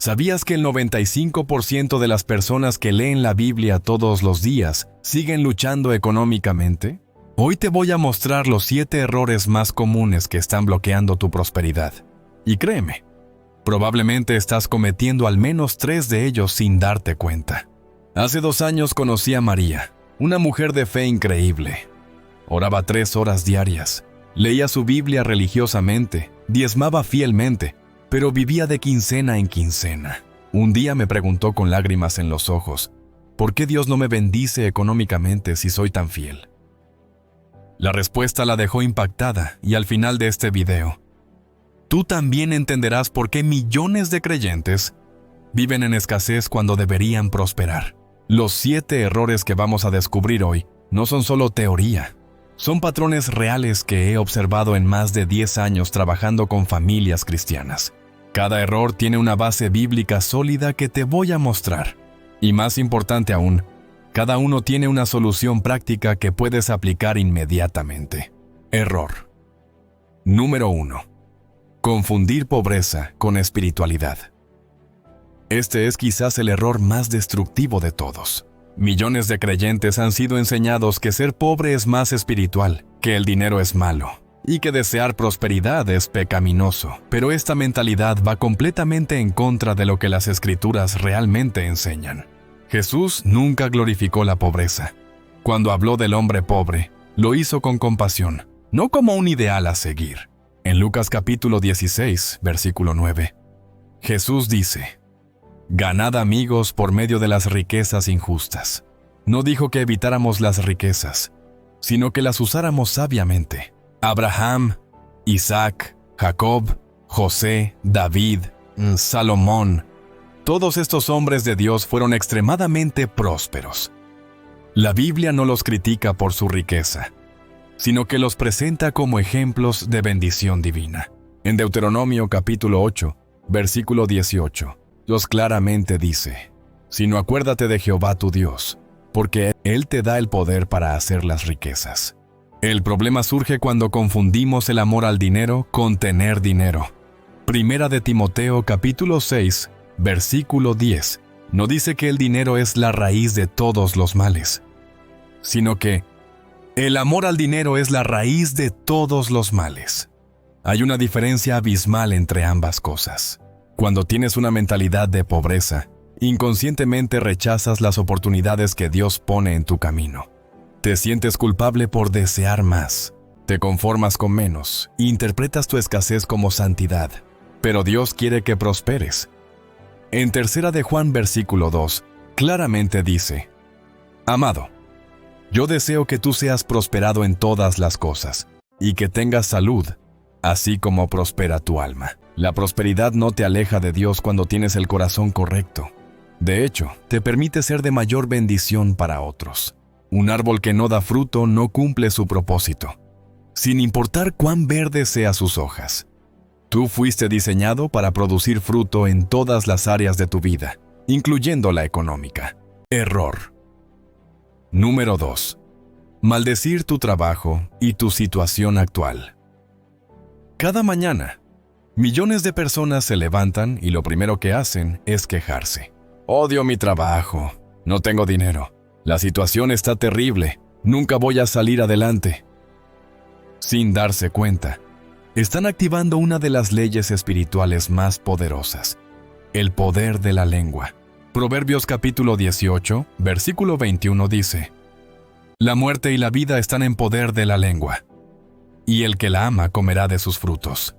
¿Sabías que el 95% de las personas que leen la Biblia todos los días siguen luchando económicamente? Hoy te voy a mostrar los 7 errores más comunes que están bloqueando tu prosperidad. Y créeme, probablemente estás cometiendo al menos 3 de ellos sin darte cuenta. Hace 2 años conocí a María, una mujer de fe increíble. Oraba 3 horas diarias, leía su Biblia religiosamente, diezmaba fielmente, pero vivía de quincena en quincena. Un día me preguntó con lágrimas en los ojos, ¿por qué Dios no me bendice económicamente si soy tan fiel? La respuesta la dejó impactada y al final de este video, tú también entenderás por qué millones de creyentes viven en escasez cuando deberían prosperar. Los 7 errores que vamos a descubrir hoy no son solo teoría, son patrones reales que he observado en más de 10 años trabajando con familias cristianas. Cada error tiene una base bíblica sólida que te voy a mostrar. Y más importante aún, cada uno tiene una solución práctica que puedes aplicar inmediatamente. Error. Número 1. Confundir pobreza con espiritualidad. Este es quizás el error más destructivo de todos. Millones de creyentes han sido enseñados que ser pobre es más espiritual, que el dinero es malo, y que desear prosperidad es pecaminoso. Pero esta mentalidad va completamente en contra de lo que las Escrituras realmente enseñan. Jesús nunca glorificó la pobreza. Cuando habló del hombre pobre, lo hizo con compasión, no como un ideal a seguir. En Lucas capítulo 16, versículo 9, Jesús dice: «Ganad amigos por medio de las riquezas injustas». No dijo que evitáramos las riquezas, sino que las usáramos sabiamente. Abraham, Isaac, Jacob, José, David, Salomón, todos estos hombres de Dios fueron extremadamente prósperos. La Biblia no los critica por su riqueza, sino que los presenta como ejemplos de bendición divina. En Deuteronomio capítulo 8, versículo 18, Dios claramente dice: «Sino acuérdate de Jehová tu Dios, porque Él te da el poder para hacer las riquezas». El problema surge cuando confundimos el amor al dinero con tener dinero. Primera de Timoteo capítulo 6, versículo 10, no dice que el dinero es la raíz de todos los males, sino que el amor al dinero es la raíz de todos los males. Hay una diferencia abismal entre ambas cosas. Cuando tienes una mentalidad de pobreza, inconscientemente rechazas las oportunidades que Dios pone en tu camino. Te sientes culpable por desear más, te conformas con menos, e interpretas tu escasez como santidad. Pero Dios quiere que prosperes. En 3 de Juan versículo 2, claramente dice: «Amado, yo deseo que tú seas prosperado en todas las cosas, y que tengas salud, así como prospera tu alma». La prosperidad no te aleja de Dios cuando tienes el corazón correcto. De hecho, te permite ser de mayor bendición para otros. Un árbol que no da fruto no cumple su propósito, sin importar cuán verdes sean sus hojas. Tú fuiste diseñado para producir fruto en todas las áreas de tu vida, incluyendo la económica. Error. Número 2. Maldecir tu trabajo y tu situación actual. Cada mañana, millones de personas se levantan y lo primero que hacen es quejarse. «Odio mi trabajo, no tengo dinero, la situación está terrible, nunca voy a salir adelante». Sin darse cuenta, están activando una de las leyes espirituales más poderosas, el poder de la lengua. Proverbios capítulo 18, versículo 21 dice: «La muerte y la vida están en poder de la lengua, y el que la ama comerá de sus frutos».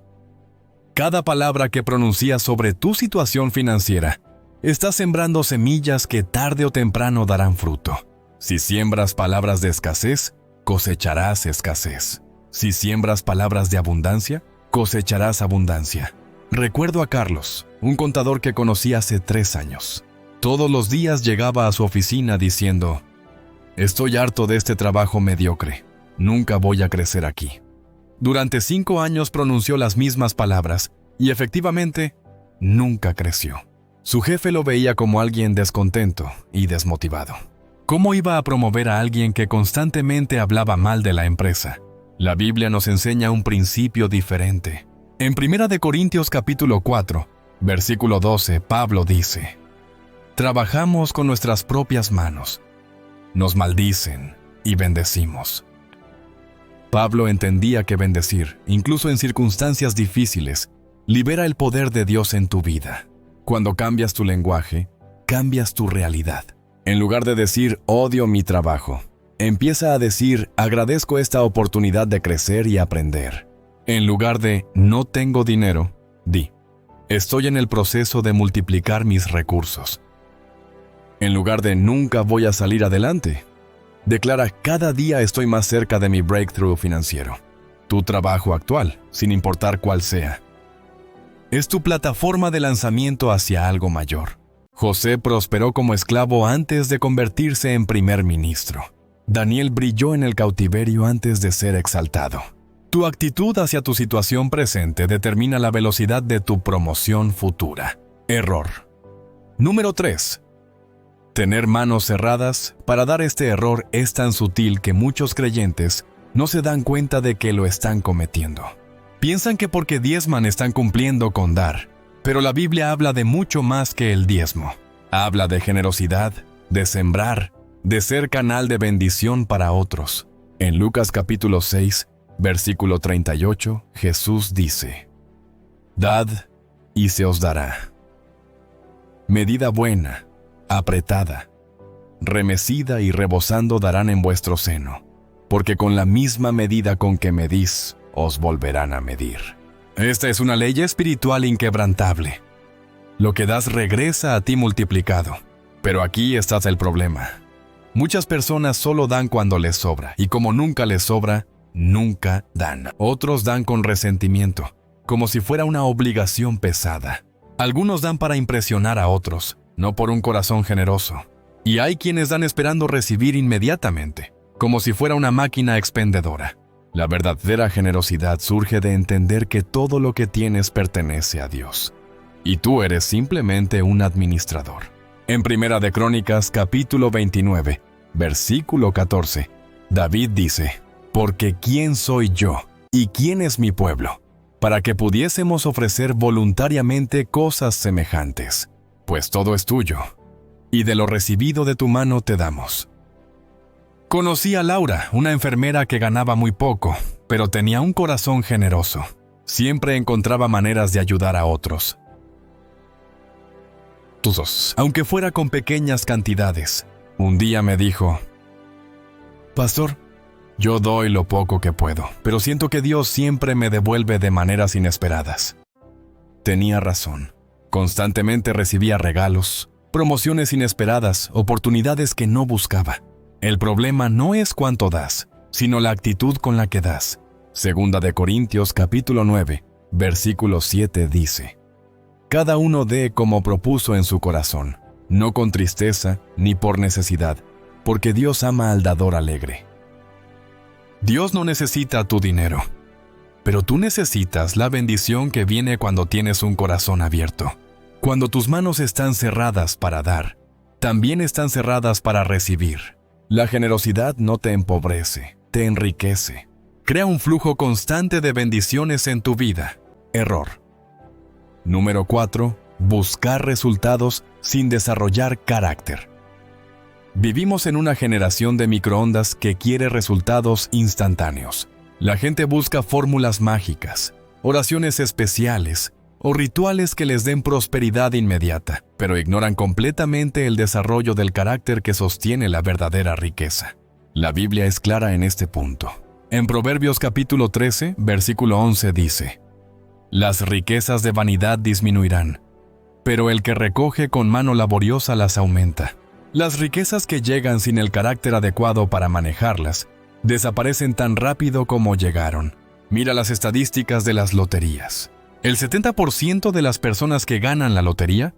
Cada palabra que pronuncias sobre tu situación financiera está sembrando semillas que tarde o temprano darán fruto. Si siembras palabras de escasez, cosecharás escasez. Si siembras palabras de abundancia, cosecharás abundancia. Recuerdo a Carlos, un contador que conocí hace 3 años. Todos los días llegaba a su oficina diciendo: «Estoy harto de este trabajo mediocre. Nunca voy a crecer aquí». Durante 5 años pronunció las mismas palabras y efectivamente nunca creció. Su jefe lo veía como alguien descontento y desmotivado. ¿Cómo iba a promover a alguien que constantemente hablaba mal de la empresa? La Biblia nos enseña un principio diferente. En 1 Corintios capítulo 4, Versículo 12, Pablo dice: trabajamos con nuestras propias manos, nos maldicen y bendecimos. Pablo entendía que bendecir, incluso en circunstancias difíciles, libera el poder de Dios en tu vida. Cuando cambias tu lenguaje, cambias tu realidad. En lugar de decir odio mi trabajo, empieza a decir agradezco esta oportunidad de crecer y aprender. En lugar de no tengo dinero, di estoy en el proceso de multiplicar mis recursos. En lugar de nunca voy a salir adelante, declara cada día estoy más cerca de mi breakthrough financiero. Tu trabajo actual, sin importar cuál sea, es tu plataforma de lanzamiento hacia algo mayor. José prosperó como esclavo antes de convertirse en primer ministro. Daniel brilló en el cautiverio antes de ser exaltado. Tu actitud hacia tu situación presente determina la velocidad de tu promoción futura. Error. Número 3. Tener manos cerradas para dar. Este error es tan sutil que muchos creyentes no se dan cuenta de que lo están cometiendo. Piensan que porque diezman están cumpliendo con dar, pero la Biblia habla de mucho más que el diezmo. Habla de generosidad, de sembrar, de ser canal de bendición para otros. En Lucas capítulo 6, versículo 38, Jesús dice: dad y se os dará. Medida buena, apretada, remecida y rebosando darán en vuestro seno, porque con la misma medida con que medís, os volverán a medir. Esta es una ley espiritual inquebrantable. Lo que das regresa a ti multiplicado. Pero aquí está el problema. Muchas personas solo dan cuando les sobra, y como nunca les sobra, nunca dan. Otros dan con resentimiento, como si fuera una obligación pesada. Algunos dan para impresionar a otros, no por un corazón generoso. Y hay quienes dan esperando recibir inmediatamente, como si fuera una máquina expendedora. La verdadera generosidad surge de entender que todo lo que tienes pertenece a Dios, y tú eres simplemente un administrador. En Primera de Crónicas, capítulo 29, versículo 14, David dice: porque ¿quién soy yo y quién es mi pueblo, para que pudiésemos ofrecer voluntariamente cosas semejantes? Pues todo es tuyo, y de lo recibido de tu mano te damos. Conocí a Laura, una enfermera que ganaba muy poco, pero tenía un corazón generoso. Siempre encontraba maneras de ayudar a otros. Aunque fuera con pequeñas cantidades. Un día me dijo: pastor, yo doy lo poco que puedo, pero siento que Dios siempre me devuelve de maneras inesperadas. Tenía razón. Constantemente recibía regalos, promociones inesperadas, oportunidades que no buscaba. El problema no es cuánto das, sino la actitud con la que das. Segunda de Corintios capítulo 9, versículo 7 dice: cada uno dé como propuso en su corazón, no con tristeza ni por necesidad, porque Dios ama al dador alegre. Dios no necesita tu dinero, pero tú necesitas la bendición que viene cuando tienes un corazón abierto. Cuando tus manos están cerradas para dar, también están cerradas para recibir. La generosidad no te empobrece, te enriquece. Crea un flujo constante de bendiciones en tu vida. Error. Número 4. Buscar resultados sin desarrollar carácter. Vivimos en una generación de microondas que quiere resultados instantáneos. La gente busca fórmulas mágicas, oraciones especiales o rituales que les den prosperidad inmediata, pero ignoran completamente el desarrollo del carácter que sostiene la verdadera riqueza. La Biblia es clara en este punto. En Proverbios capítulo 13, versículo 11 dice: las riquezas de vanidad disminuirán, pero el que recoge con mano laboriosa las aumenta. Las riquezas que llegan sin el carácter adecuado para manejarlas, desaparecen tan rápido como llegaron. Mira las estadísticas de las loterías. El 70% de las personas que ganan la lotería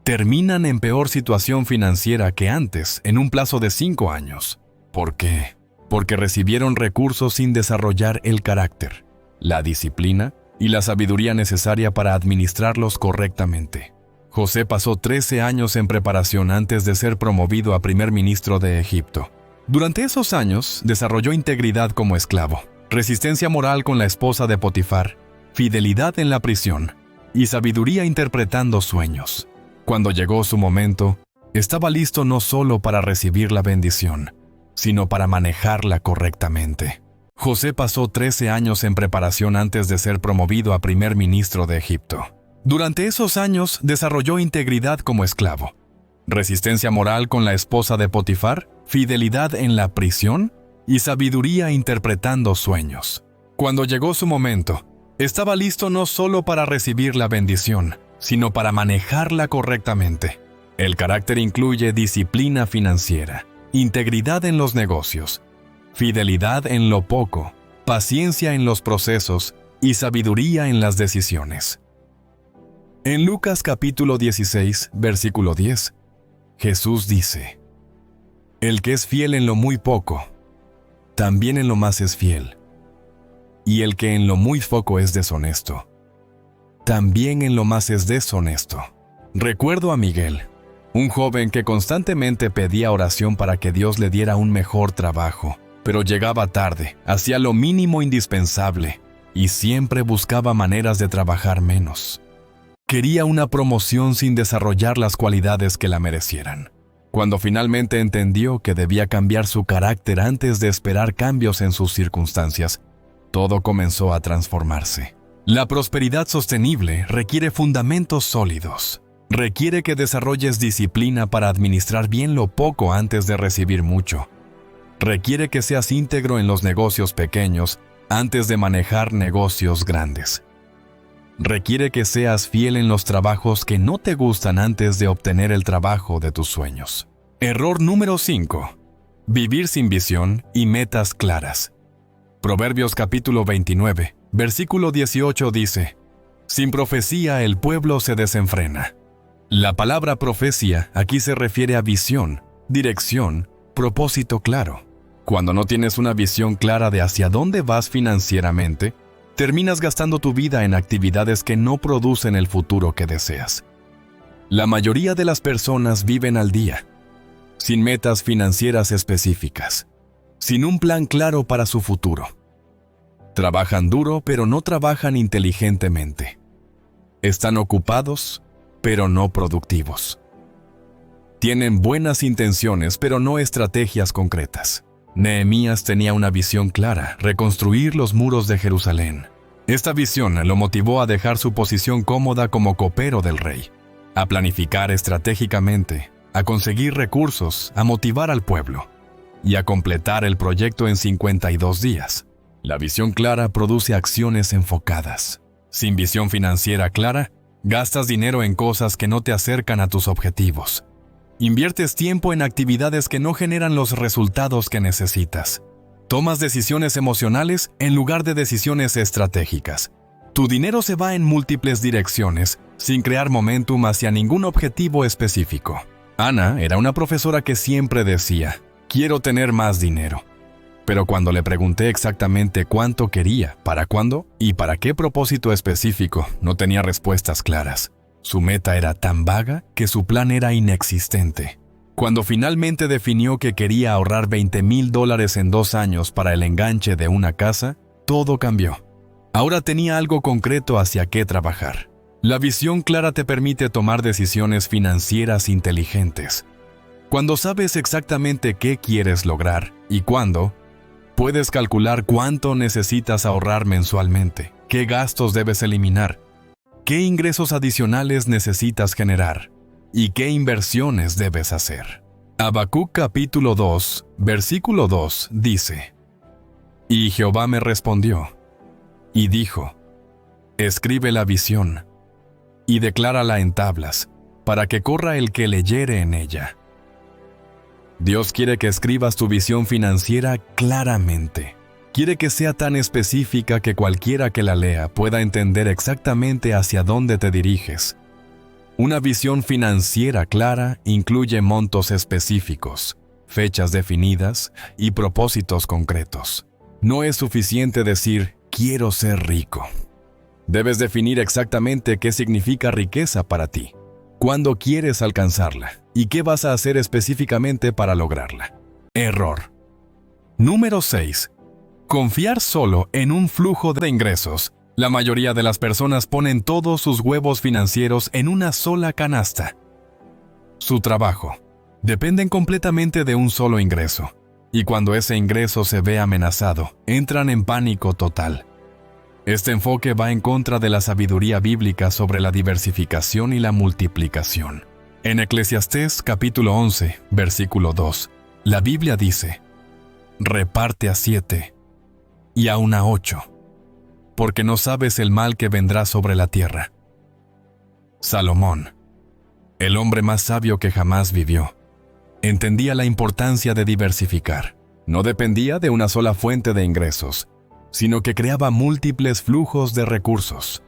terminan en peor situación financiera que antes, en un plazo de 5 años. ¿Por qué? Porque recibieron recursos sin desarrollar el carácter, la disciplina y la sabiduría necesaria para administrarlos correctamente. José pasó 13 años en preparación antes de ser promovido a primer ministro de Egipto. Durante esos años, desarrolló integridad como esclavo, resistencia moral con la esposa de Potifar, fidelidad en la prisión y sabiduría interpretando sueños. Cuando llegó su momento, estaba listo no solo para recibir la bendición, sino para manejarla correctamente. José pasó 13 años en preparación antes de ser promovido a primer ministro de Egipto. Durante esos años desarrolló integridad como esclavo, resistencia moral con la esposa de Potifar, fidelidad en la prisión y sabiduría interpretando sueños. Cuando llegó su momento, estaba listo no solo para recibir la bendición, sino para manejarla correctamente. El carácter incluye disciplina financiera, integridad en los negocios, fidelidad en lo poco, paciencia en los procesos y sabiduría en las decisiones. En Lucas capítulo 16, versículo 10, Jesús dice: El que es fiel en lo muy poco, también en lo más es fiel. Y el que en lo muy poco es deshonesto, también en lo más es deshonesto. Recuerdo a Miguel, un joven que constantemente pedía oración para que Dios le diera un mejor trabajo, pero llegaba tarde, hacía lo mínimo indispensable y siempre buscaba maneras de trabajar menos. Quería una promoción sin desarrollar las cualidades que la merecieran. Cuando finalmente entendió que debía cambiar su carácter antes de esperar cambios en sus circunstancias, todo comenzó a transformarse. La prosperidad sostenible requiere fundamentos sólidos. Requiere que desarrolles disciplina para administrar bien lo poco antes de recibir mucho. Requiere que seas íntegro en los negocios pequeños antes de manejar negocios grandes. Requiere que seas fiel en los trabajos que no te gustan antes de obtener el trabajo de tus sueños. Error número 5. Vivir sin visión y metas claras. Proverbios capítulo 29, versículo 18 dice: Sin profecía el pueblo se desenfrena. La palabra profecía aquí se refiere a visión, dirección, propósito claro. Cuando no tienes una visión clara de hacia dónde vas financieramente, terminas gastando tu vida en actividades que no producen el futuro que deseas. La mayoría de las personas viven al día, sin metas financieras específicas, sin un plan claro para su futuro. Trabajan duro, pero no trabajan inteligentemente. Están ocupados, pero no productivos. Tienen buenas intenciones, pero no estrategias concretas. Nehemías tenía una visión clara: reconstruir los muros de Jerusalén. Esta visión lo motivó a dejar su posición cómoda como copero del rey, a planificar estratégicamente, a conseguir recursos, a motivar al pueblo y a completar el proyecto en 52 días. La visión clara produce acciones enfocadas. Sin visión financiera clara, gastas dinero en cosas que no te acercan a tus objetivos. Inviertes tiempo en actividades que no generan los resultados que necesitas. Tomas decisiones emocionales en lugar de decisiones estratégicas. Tu dinero se va en múltiples direcciones, sin crear momentum hacia ningún objetivo específico. Ana era una profesora que siempre decía: quiero tener más dinero. Pero cuando le pregunté exactamente cuánto quería, para cuándo y para qué propósito específico, no tenía respuestas claras. Su meta era tan vaga que su plan era inexistente. Cuando finalmente definió que quería ahorrar $20,000 en 2 años para el enganche de una casa, todo cambió. Ahora tenía algo concreto hacia qué trabajar. La visión clara te permite tomar decisiones financieras inteligentes. Cuando sabes exactamente qué quieres lograr y cuándo, puedes calcular cuánto necesitas ahorrar mensualmente, qué gastos debes eliminar, qué ingresos adicionales necesitas generar y qué inversiones debes hacer. Habacuc capítulo 2, versículo 2 dice: Y Jehová me respondió y dijo: escribe la visión y declárala en tablas, para que corra el que leyere en ella. Dios quiere que escribas tu visión financiera claramente. Quiere que sea tan específica que cualquiera que la lea pueda entender exactamente hacia dónde te diriges. Una visión financiera clara incluye montos específicos, fechas definidas y propósitos concretos. No es suficiente decir: quiero ser rico. Debes definir exactamente qué significa riqueza para ti, cuándo quieres alcanzarla y qué vas a hacer específicamente para lograrla. Error. Número 6. Confiar solo en un flujo de ingresos. La mayoría de las personas ponen todos sus huevos financieros en una sola canasta. Su trabajo. Dependen completamente de un solo ingreso. Y cuando ese ingreso se ve amenazado, entran en pánico total. Este enfoque va en contra de la sabiduría bíblica sobre la diversificación y la multiplicación. En Eclesiastés capítulo 11, versículo 2, la Biblia dice: reparte a 7 y aun a 8, porque no sabes el mal que vendrá sobre la tierra. Salomón, el hombre más sabio que jamás vivió, entendía la importancia de diversificar. No dependía de una sola fuente de ingresos, sino que creaba múltiples flujos de recursos.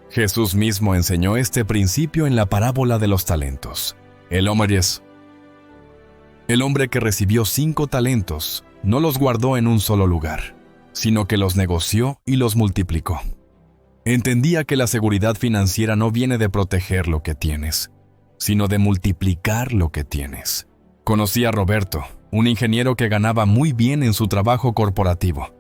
Jesús mismo enseñó este principio en la parábola de los talentos. El hombre que recibió 5 talentos no los guardó en un solo lugar, sino que los negoció y los multiplicó. Entendía que la seguridad financiera no viene de proteger lo que tienes, sino de multiplicar lo que tienes. Conocí a Roberto, un ingeniero que ganaba muy bien en su trabajo corporativo.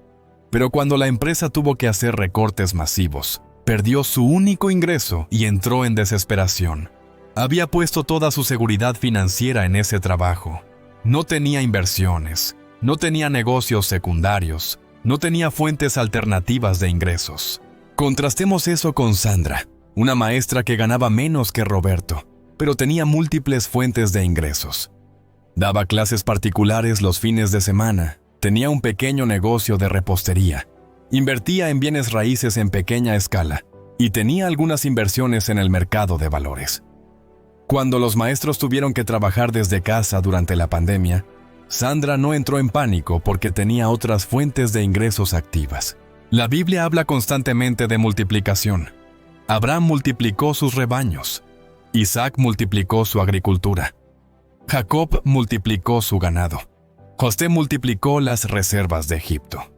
Pero cuando la empresa tuvo que hacer recortes masivos, perdió su único ingreso y entró en desesperación. Había puesto toda su seguridad financiera en ese trabajo. No tenía inversiones, no tenía negocios secundarios, no tenía fuentes alternativas de ingresos. Contrastemos eso con Sandra, una maestra que ganaba menos que Roberto, pero tenía múltiples fuentes de ingresos. Daba clases particulares los fines de semana, tenía un pequeño negocio de repostería, invertía en bienes raíces en pequeña escala y tenía algunas inversiones en el mercado de valores. Cuando los maestros tuvieron que trabajar desde casa durante la pandemia, Sandra no entró en pánico porque tenía otras fuentes de ingresos activas. La Biblia habla constantemente de multiplicación. Abraham multiplicó sus rebaños. Isaac multiplicó su agricultura. Jacob multiplicó su ganado. José multiplicó las reservas de Egipto.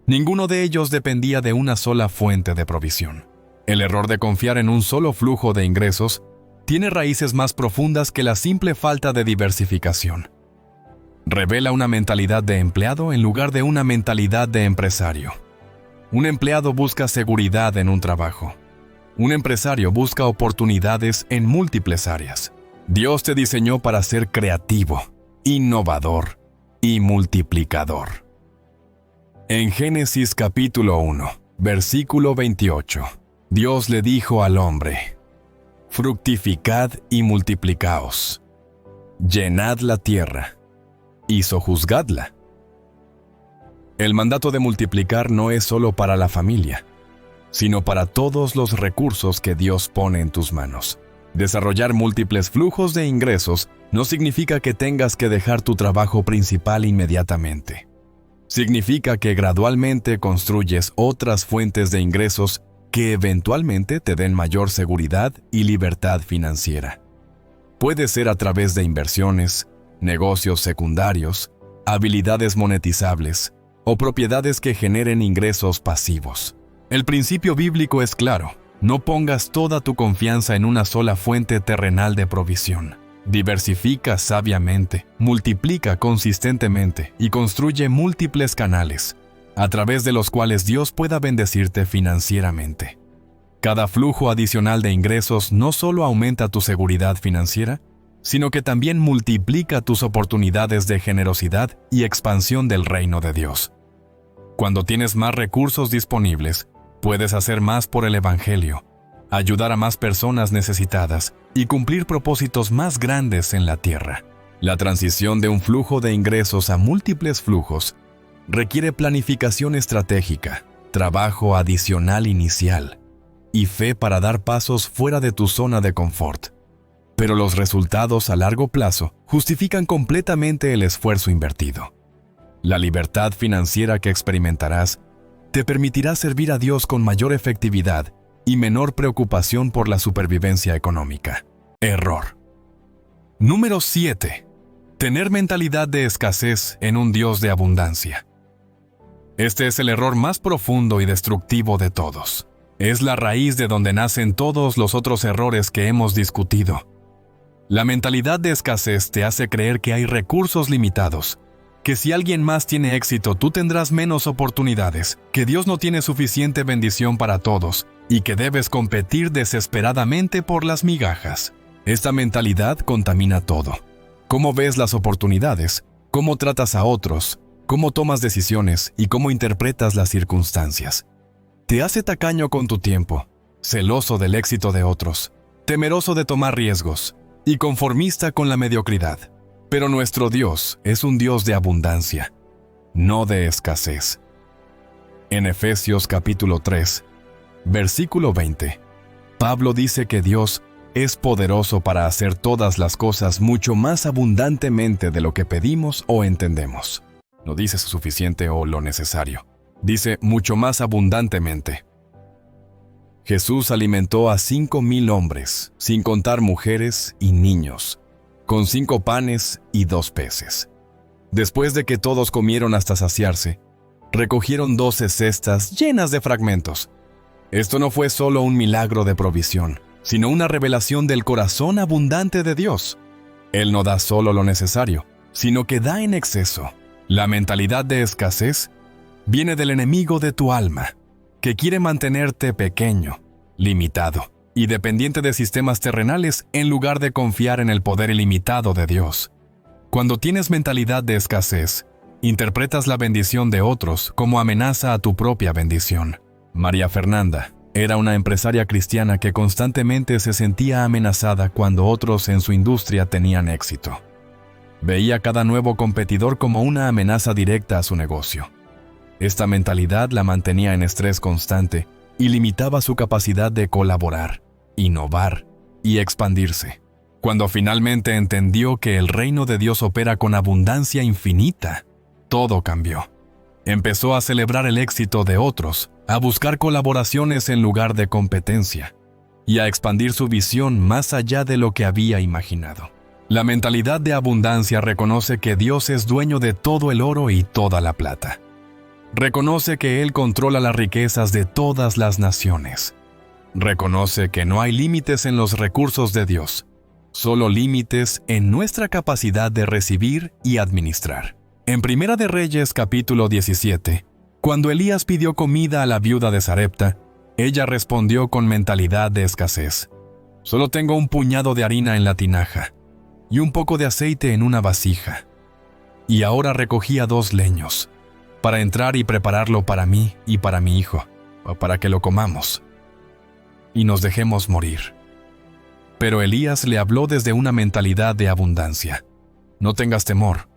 Ninguno de ellos dependía de una sola fuente de provisión. El error de confiar en un solo flujo de ingresos tiene raíces más profundas que la simple falta de diversificación. Revela una mentalidad de empleado en lugar de una mentalidad de empresario. Un empleado busca seguridad en un trabajo. Un empresario busca oportunidades en múltiples áreas. Dios te diseñó para ser creativo, innovador y multiplicador. En Génesis capítulo 1, versículo 28, Dios le dijo al hombre: fructificad y multiplicaos, llenad la tierra y sojuzgadla. El mandato de multiplicar no es solo para la familia, sino para todos los recursos que Dios pone en tus manos. Desarrollar múltiples flujos de ingresos no significa que tengas que dejar tu trabajo principal inmediatamente. Significa que gradualmente construyes otras fuentes de ingresos que eventualmente te den mayor seguridad y libertad financiera. Puede ser a través de inversiones, negocios secundarios, habilidades monetizables o propiedades que generen ingresos pasivos. El principio bíblico es claro: no pongas toda tu confianza en una sola fuente terrenal de provisión. Diversifica sabiamente, multiplica consistentemente y construye múltiples canales, a través de los cuales Dios pueda bendecirte financieramente. Cada flujo adicional de ingresos no solo aumenta tu seguridad financiera, sino que también multiplica tus oportunidades de generosidad y expansión del reino de Dios. Cuando tienes más recursos disponibles, puedes hacer más por el Evangelio, ayudar a más personas necesitadas y cumplir propósitos más grandes en la tierra. La transición de un flujo de ingresos a múltiples flujos requiere planificación estratégica, trabajo adicional inicial y fe para dar pasos fuera de tu zona de confort. Pero los resultados a largo plazo justifican completamente el esfuerzo invertido. La libertad financiera que experimentarás te permitirá servir a Dios con mayor efectividad y menor preocupación por la supervivencia económica. Error. Número 7. Tener mentalidad de escasez en un Dios de abundancia. Este es el error más profundo y destructivo de todos. Es la raíz de donde nacen todos los otros errores que hemos discutido. La mentalidad de escasez te hace creer que hay recursos limitados que si alguien más tiene éxito, tú tendrás menos oportunidades, que Dios no tiene suficiente bendición para todos y que debes competir desesperadamente por las migajas. Esta mentalidad contamina todo. Cómo ves las oportunidades, cómo tratas a otros, cómo tomas decisiones y cómo interpretas las circunstancias. Te hace tacaño con tu tiempo, celoso del éxito de otros, temeroso de tomar riesgos y conformista con la mediocridad. Pero nuestro Dios es un Dios de abundancia, no de escasez. En Efesios capítulo 3, versículo 20, Pablo dice que Dios es poderoso para hacer todas las cosas mucho más abundantemente de lo que pedimos o entendemos. No dice suficiente o lo necesario. Dice mucho más abundantemente. Jesús alimentó a 5,000 hombres, sin contar mujeres y niños, con 5 panes y 2 peces. Después de que todos comieron hasta saciarse, recogieron 12 cestas llenas de fragmentos. Esto no fue solo un milagro de provisión, sino una revelación del corazón abundante de Dios. Él no da solo lo necesario, sino que da en exceso. La mentalidad de escasez viene del enemigo de tu alma, que quiere mantenerte pequeño, limitado y dependiente de sistemas terrenales en lugar de confiar en el poder ilimitado de Dios. Cuando tienes mentalidad de escasez, interpretas la bendición de otros como amenaza a tu propia bendición. María Fernanda era una empresaria cristiana que constantemente se sentía amenazada cuando otros en su industria tenían éxito. Veía cada nuevo competidor como una amenaza directa a su negocio. Esta mentalidad la mantenía en estrés constante y limitaba su capacidad de colaborar, innovar y expandirse. Cuando finalmente entendió que el reino de Dios opera con abundancia infinita, todo cambió. Empezó a celebrar el éxito de otros, a buscar colaboraciones en lugar de competencia, y a expandir su visión más allá de lo que había imaginado. La mentalidad de abundancia reconoce que Dios es dueño de todo el oro y toda la plata. Reconoce que Él controla las riquezas de todas las naciones. Reconoce que no hay límites en los recursos de Dios, solo límites en nuestra capacidad de recibir y administrar. En Primera de Reyes capítulo 17, cuando Elías pidió comida a la viuda de Sarepta, ella respondió con mentalidad de escasez. Solo tengo un puñado de harina en la tinaja y un poco de aceite en una vasija. Y ahora recogía 2 leños para entrar y prepararlo para mí y para mi hijo, o para que lo comamos y nos dejemos morir. Pero Elías le habló desde una mentalidad de abundancia. No tengas temor.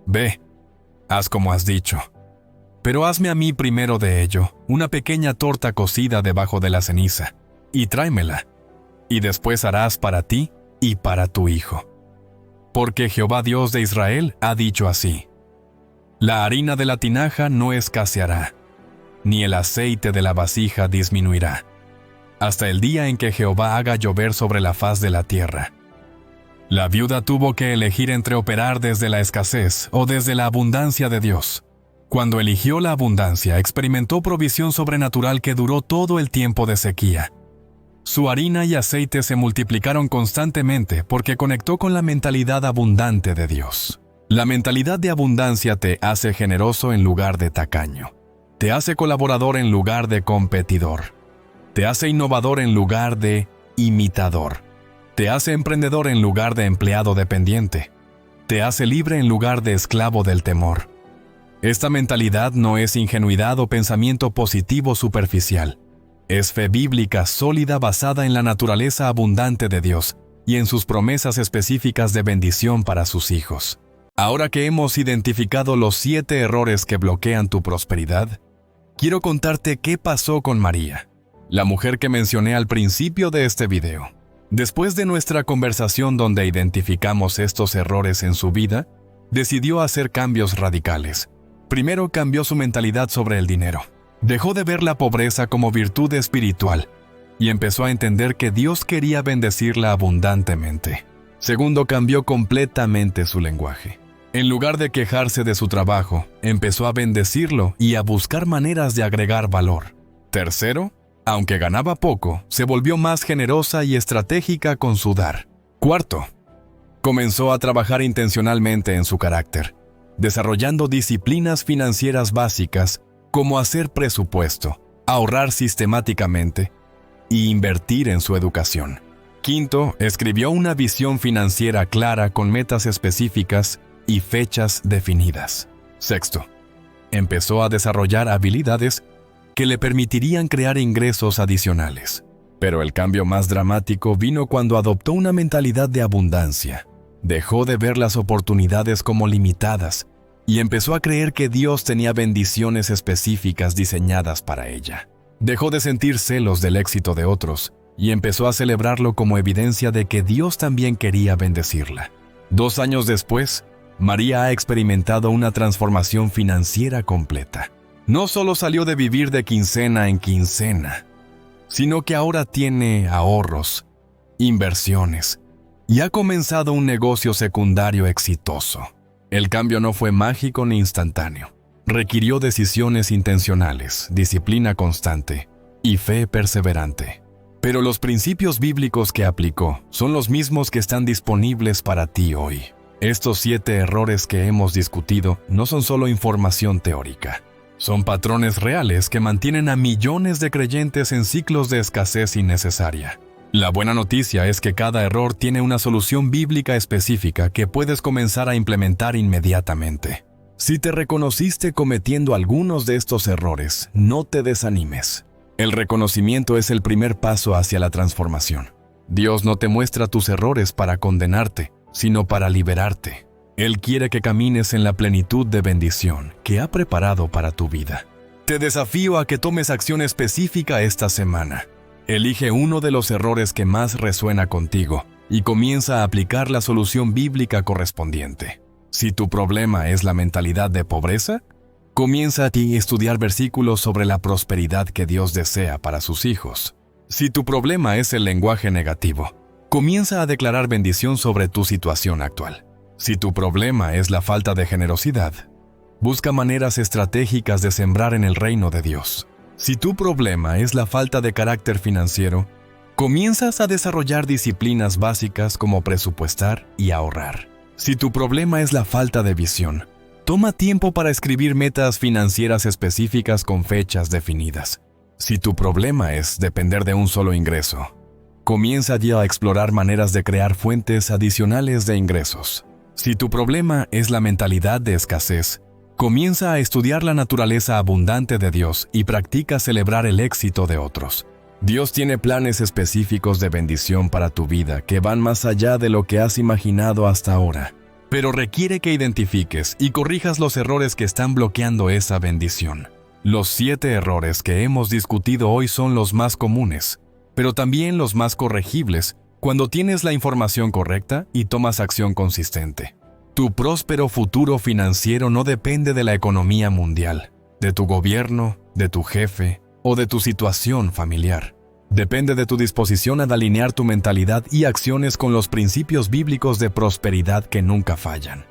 Ve, haz como has dicho. Pero hazme a mí primero de ello una pequeña torta cocida debajo de la ceniza, y tráemela, y después harás para ti y para tu hijo. Porque Jehová Dios de Israel ha dicho así: la harina de la tinaja no escaseará, ni el aceite de la vasija disminuirá, hasta el día en que Jehová haga llover sobre la faz de la tierra. La viuda tuvo que elegir entre operar desde la escasez o desde la abundancia de Dios. Cuando eligió la abundancia, experimentó provisión sobrenatural que duró todo el tiempo de sequía. Su harina y aceite se multiplicaron constantemente porque conectó con la mentalidad abundante de Dios. La mentalidad de abundancia te hace generoso en lugar de tacaño. Te hace colaborador en lugar de competidor. Te hace innovador en lugar de imitador. Te hace emprendedor en lugar de empleado dependiente. Te hace libre en lugar de esclavo del temor. Esta mentalidad no es ingenuidad o pensamiento positivo superficial. Es fe bíblica sólida basada en la naturaleza abundante de Dios y en sus promesas específicas de bendición para sus hijos. Ahora que hemos identificado los 7 errores que bloquean tu prosperidad, quiero contarte qué pasó con María, la mujer que mencioné al principio de este video. Después de nuestra conversación donde identificamos estos errores en su vida, decidió hacer cambios radicales. Primero, cambió su mentalidad sobre el dinero. Dejó de ver la pobreza como virtud espiritual y empezó a entender que Dios quería bendecirla abundantemente. Segundo, cambió completamente su lenguaje. En lugar de quejarse de su trabajo, empezó a bendecirlo y a buscar maneras de agregar valor. Tercero, aunque ganaba poco, se volvió más generosa y estratégica con su dar. Cuarto, comenzó a trabajar intencionalmente en su carácter. desarrollando disciplinas financieras básicas como hacer presupuesto, ahorrar sistemáticamente y invertir en su educación. Quinto, escribió una visión financiera clara con metas específicas y fechas definidas. Sexto, empezó a desarrollar habilidades que le permitirían crear ingresos adicionales. Pero el cambio más dramático vino cuando adoptó una mentalidad de abundancia. Dejó de ver las oportunidades como limitadas y empezó a creer que Dios tenía bendiciones específicas diseñadas para ella. Dejó de sentir celos del éxito de otros y empezó a celebrarlo como evidencia de que Dios también quería bendecirla. 2 años después, María ha experimentado una transformación financiera completa. No solo salió de vivir de quincena en quincena, sino que ahora tiene ahorros, inversiones y ha comenzado un negocio secundario exitoso. El cambio no fue mágico ni instantáneo. Requirió decisiones intencionales, disciplina constante y fe perseverante. Pero los principios bíblicos que aplicó son los mismos que están disponibles para ti hoy. Estos 7 errores que hemos discutido no son solo información teórica. Son patrones reales que mantienen a millones de creyentes en ciclos de escasez innecesaria. La buena noticia es que cada error tiene una solución bíblica específica que puedes comenzar a implementar inmediatamente. Si te reconociste cometiendo algunos de estos errores, no te desanimes. El reconocimiento es el primer paso hacia la transformación. Dios no te muestra tus errores para condenarte, sino para liberarte. Él quiere que camines en la plenitud de bendición que ha preparado para tu vida. Te desafío a que tomes acción específica esta semana. Elige uno de los errores que más resuena contigo y comienza a aplicar la solución bíblica correspondiente. Si tu problema es la mentalidad de pobreza, comienza a estudiar versículos sobre la prosperidad que Dios desea para sus hijos. Si tu problema es el lenguaje negativo, comienza a declarar bendición sobre tu situación actual. Si tu problema es la falta de generosidad, busca maneras estratégicas de sembrar en el reino de Dios. Si tu problema es la falta de carácter financiero, comienzas a desarrollar disciplinas básicas como presupuestar y ahorrar. Si tu problema es la falta de visión, toma tiempo para escribir metas financieras específicas con fechas definidas. Si tu problema es depender de un solo ingreso, comienza ya a explorar maneras de crear fuentes adicionales de ingresos. Si tu problema es la mentalidad de escasez, comienza a estudiar la naturaleza abundante de Dios y practica celebrar el éxito de otros. Dios tiene planes específicos de bendición para tu vida que van más allá de lo que has imaginado hasta ahora, pero requiere que identifiques y corrijas los errores que están bloqueando esa bendición. Los 7 errores que hemos discutido hoy son los más comunes, pero también los más corregibles cuando tienes la información correcta y tomas acción consistente. Tu próspero futuro financiero no depende de la economía mundial, de tu gobierno, de tu jefe o de tu situación familiar. Depende de tu disposición a alinear tu mentalidad y acciones con los principios bíblicos de prosperidad que nunca fallan.